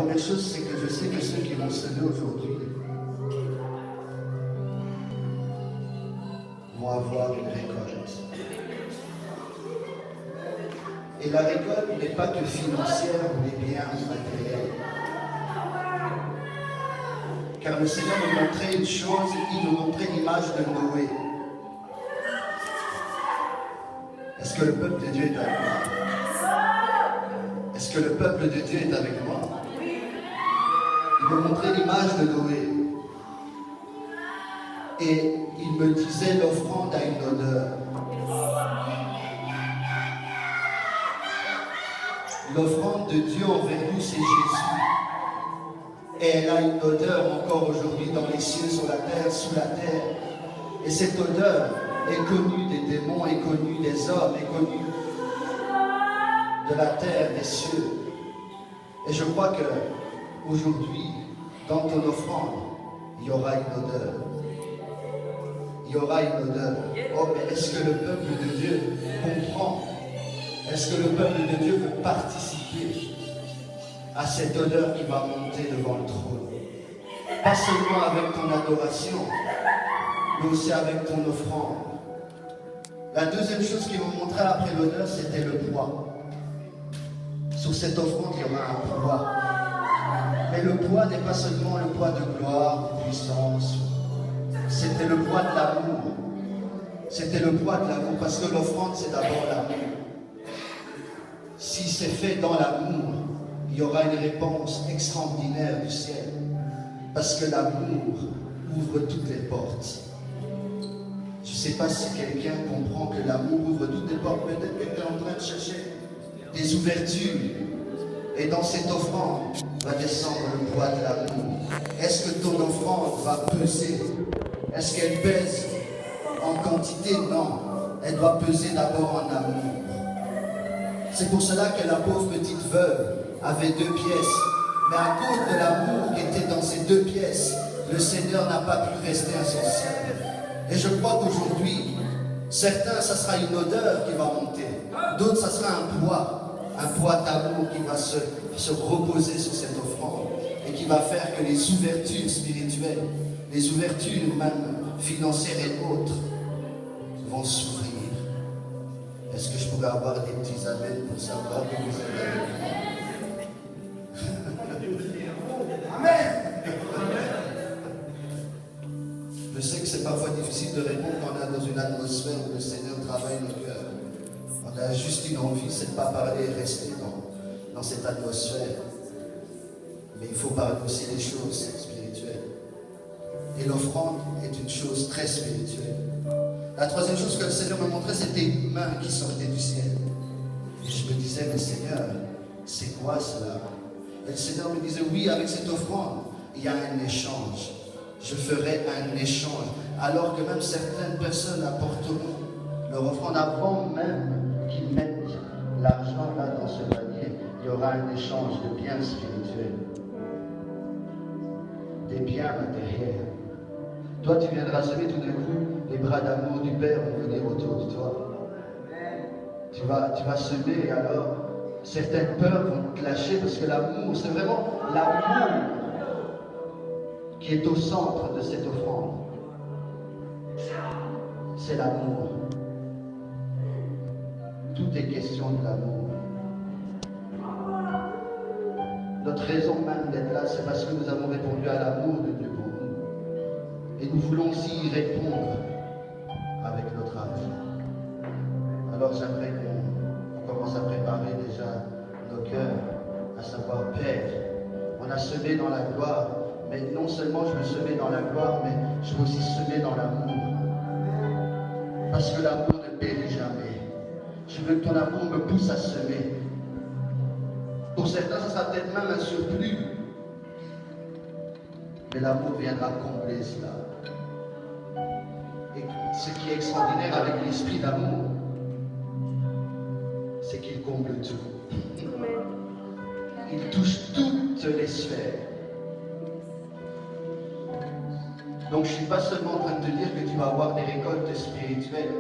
première chose, c'est que je sais que ceux qui vont se lever aujourd'hui vont avoir une récolte. Et la récolte n'est pas que financière ou des biens matériels. Car le Seigneur nous montrait une chose, il nous montrait l'image de Noé. Est-ce que le peuple de Dieu est avec moi? Est-ce que le peuple de Dieu est avec moi? Il me montrait l'image de Noé. Et il me disait l'offrande a une odeur. L'offrande de Dieu envers nous, c'est Jésus. Et elle a une odeur encore aujourd'hui dans les cieux, sur la terre, sous la terre. Et cette odeur est connue des démons, est connue des hommes, est connue de la terre, des cieux. Et je crois que aujourd'hui, dans ton offrande, il y aura une odeur. Il y aura une odeur. Oh, mais est-ce que le peuple de Dieu comprend? Est-ce que le peuple de Dieu veut participer à cette odeur qui va monter devant le trône? Pas seulement avec ton adoration, mais aussi avec ton offrande. La deuxième chose qu'il me montrait après l'odeur, c'était le poids. Sur cette offrande, il y aura un poids. Mais le poids n'est pas seulement le poids de gloire, de puissance. C'était le poids de l'amour. C'était le poids de l'amour, parce que l'offrande, c'est d'abord l'amour. Si c'est fait dans l'amour, il y aura une réponse extraordinaire du ciel. Parce que l'amour ouvre toutes les portes. Je ne sais pas si quelqu'un comprend que l'amour ouvre toutes les portes. Peut-être que tu es en train de chercher des ouvertures. Et dans cette offrande va descendre le poids de l'amour. Est-ce que ton offrande va peser? Est-ce qu'elle pèse en quantité? Non. Elle doit peser d'abord en amour. C'est pour cela que la pauvre petite veuve avait 2 pièces. Mais à cause de l'amour qui était dans ces 2 pièces, le Seigneur n'a pas pu rester insensible. Et je crois qu'aujourd'hui, certains, ça sera une odeur qui va monter. D'autres, ça sera un poids d'amour qui va se reposer sur cette offrande. Et qui va faire que les ouvertures spirituelles, les ouvertures même financières et autres, vont s'ouvrir. Est-ce que je pourrais avoir des petits amens pour savoir que vous êtes avec moi? Amen. Je sais que c'est parfois difficile de répondre quand on est dans une atmosphère où le Seigneur travaille nos cœurs. On a juste une envie, c'est de ne pas parler et rester dans cette atmosphère. Mais il faut parler aussi des choses spirituelles. Et l'offrande est une chose très spirituelle. La troisième chose que le Seigneur me montrait, c'était une main qui sortait du ciel. Et je me disais, mais Seigneur, c'est quoi cela? Et le Seigneur me disait, oui, avec cette offrande, il y a un échange. Je ferai un échange. Alors que même certaines personnes apporteront leur offrande avant même qu'ils mettent l'argent là dans ce panier. Il y aura un échange de biens spirituels. Des biens matériels. Toi, tu viendras semer tout d'un coup, les bras d'amour du Père vont venir autour de toi. Tu vas semer et alors certaines peurs vont te lâcher parce que l'amour, c'est vraiment l'amour qui est au centre de cette offrande. C'est l'amour. Tout est question de l'amour. Notre raison même d'être là, c'est parce que nous avons répondu à l'amour de Dieu pour nous. Et nous voulons aussi y répondre avec notre argent. Alors j'aimerais qu'on commence à préparer déjà nos cœurs, à savoir, Père, on a semé dans la gloire, mais non seulement je veux semer dans la gloire, mais je veux aussi semer dans l'amour. Parce que l'amour ne périt jamais. Je veux que ton amour me pousse à semer. Pour certains, ça sera peut-être même un surplus. Mais l'amour viendra combler cela. Et ce qui est extraordinaire avec l'esprit d'amour, c'est qu'il comble tout. Il touche toutes les sphères. Donc je ne suis pas seulement en train de te dire que tu vas avoir des récoltes spirituelles.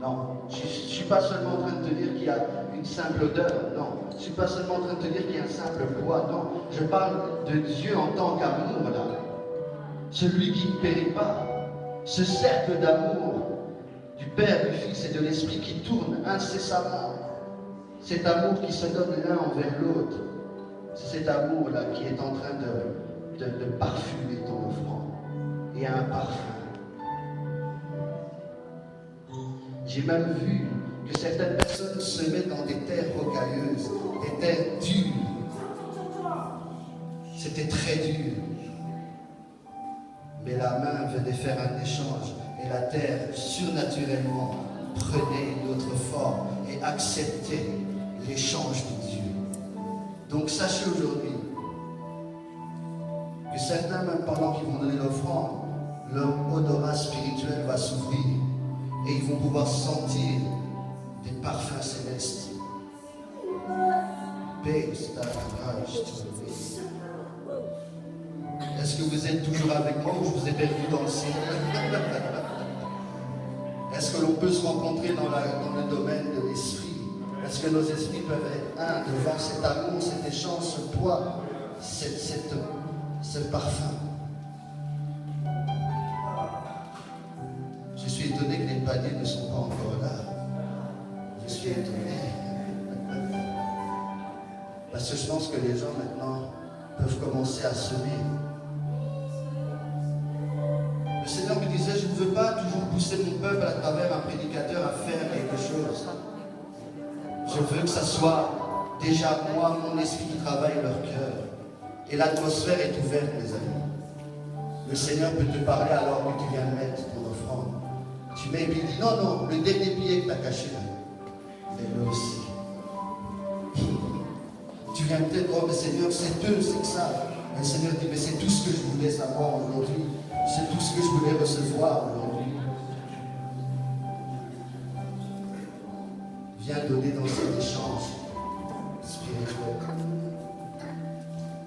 Non. Je ne suis pas seulement en train de te dire qu'il y a une simple odeur. Non. Je ne suis pas seulement en train de te dire qu'il y a un simple poids, non. Je parle de Dieu en tant qu'amour, là. Celui qui ne périt pas. Ce cercle d'amour du Père, du Fils et de l'Esprit qui tourne incessamment. Cet amour qui se donne l'un envers l'autre. C'est cet amour-là qui est en train de parfumer ton offrande. Il y a un parfum. J'ai même vu que certaines personnes se mettent dans des terres rocailleuses, des terres dures. C'était très dur. Mais la main venait faire un échange et la terre, surnaturellement, prenait une autre forme et acceptait l'échange de Dieu. Donc sachez aujourd'hui que certains, même pendant qu'ils vont donner l'offrande, leur odorat spirituel va s'ouvrir et ils vont pouvoir sentir des parfums célestes. Est-ce que vous êtes toujours avec moi ou je vous ai perdu dans le ciel? Est-ce que l'on peut se rencontrer dans le domaine de l'esprit? Est-ce que nos esprits peuvent être un devant cet amour, cet échange, ce poids, ce parfum? Je suis étonné que les paniers ne sont pas encore là. Je suis étonné. Parce que je pense que les gens maintenant peuvent commencer à semer. Le Seigneur me disait, je ne veux pas toujours pousser mon peuple à travers un prédicateur à faire quelque chose. Je veux que ça soit déjà moi, mon esprit qui travaille leur cœur. Et l'atmosphère est ouverte, mes amis. Le Seigneur peut te parler alors que tu viens de mettre ton offrande. Tu mets et puis il dit, non, le dernier billet que tu as caché là, mets-le aussi. Tu viens peut-être, oh mais Seigneur, c'est peu, c'est que ça. Et le Seigneur dit, mais c'est tout ce que je voulais savoir aujourd'hui. C'est tout ce que je voulais recevoir aujourd'hui. Viens donner dans cet échange spirituel.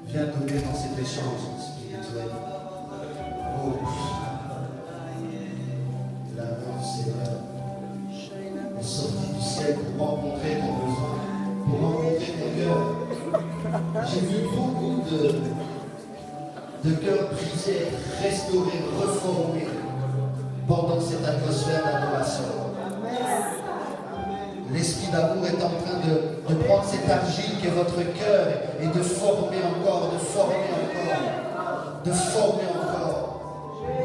Viens donner dans cet échange spirituel. Oh, la main du Seigneur est sortie du ciel pour rencontrer ton besoin, pour rencontrer ton cœur. J'ai vu beaucoup de cœurs brisés, restaurés, reformés pendant cette atmosphère d'adoration. L'esprit d'amour est en train de prendre cette argile qui est votre cœur et de former encore, de former encore, de former encore.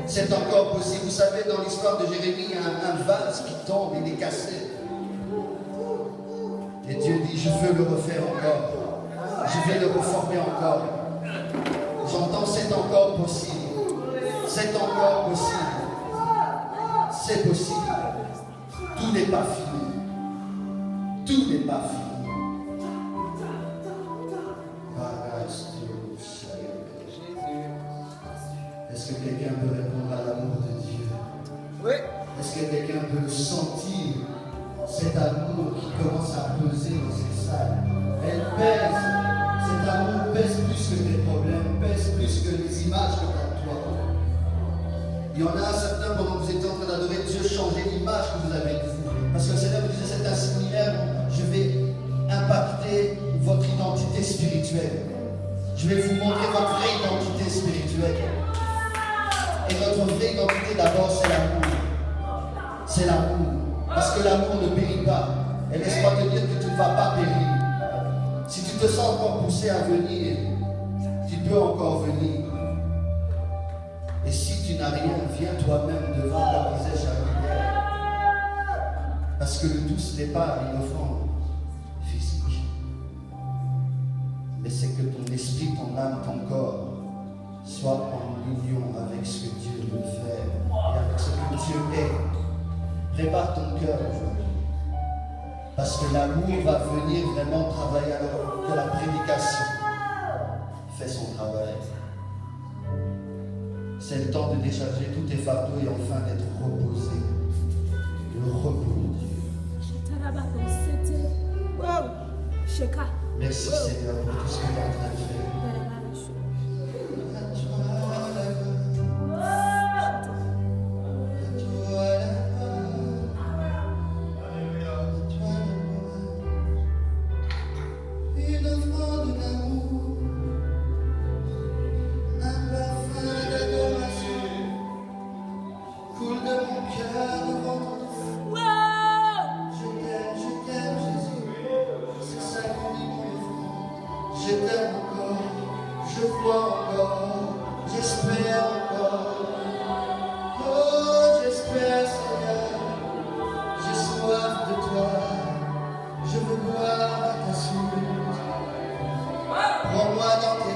C'est encore possible. Vous savez, dans l'histoire de Jérémie, il y a un vase qui tombe, il est cassé. Et Dieu dit, je veux le refaire encore. Je vais le reformer encore. J'entends, c'est encore possible. C'est encore possible. C'est possible. Tout n'est pas fini. Tout n'est pas fini. Est-ce que quelqu'un peut répondre à l'amour de Dieu? Oui. Est-ce que quelqu'un peut sentir cet amour qui commence à peser dans cette salle? Elle pèse. Cet amour pèse plus que tes problèmes, pèse plus que les images que tu as de toi. Il y en a certains, pendant que vous étiez en train d'adorer Dieu, changer l'image que vous avez de vous. Parce que le Seigneur me disait, c'est un séminaire où je vais impacter votre identité spirituelle. Je vais vous montrer votre vraie identité spirituelle. Et notre vraie identité d'abord, c'est l'amour. C'est l'amour. Parce que l'amour ne périt pas. Et laisse-moi te dire que tu ne vas pas périr. Si tu te sens encore poussé à venir, tu peux encore venir. Et si tu n'as rien, viens toi-même devant ta misère charnelle. Parce que le tout, ce n'est pas une offrande physique. Mais c'est que ton esprit, ton âme, ton corps soient en union avec ce que Dieu veut faire et avec ce que Dieu est. Prépare ton cœur aujourd'hui. Parce que l'amour va venir vraiment travailler alors que la prédication fait son travail. C'est le temps de décharger tous tes fardeaux et enfin d'être reposé. Le repos de Dieu. Merci Seigneur pour tout ce que tu es en train de faire. Je vois encore, j'espère encore. Oh, j'espère, Seigneur, j'ai soif de toi. Je veux boire à ta source. Prends-moi dans tes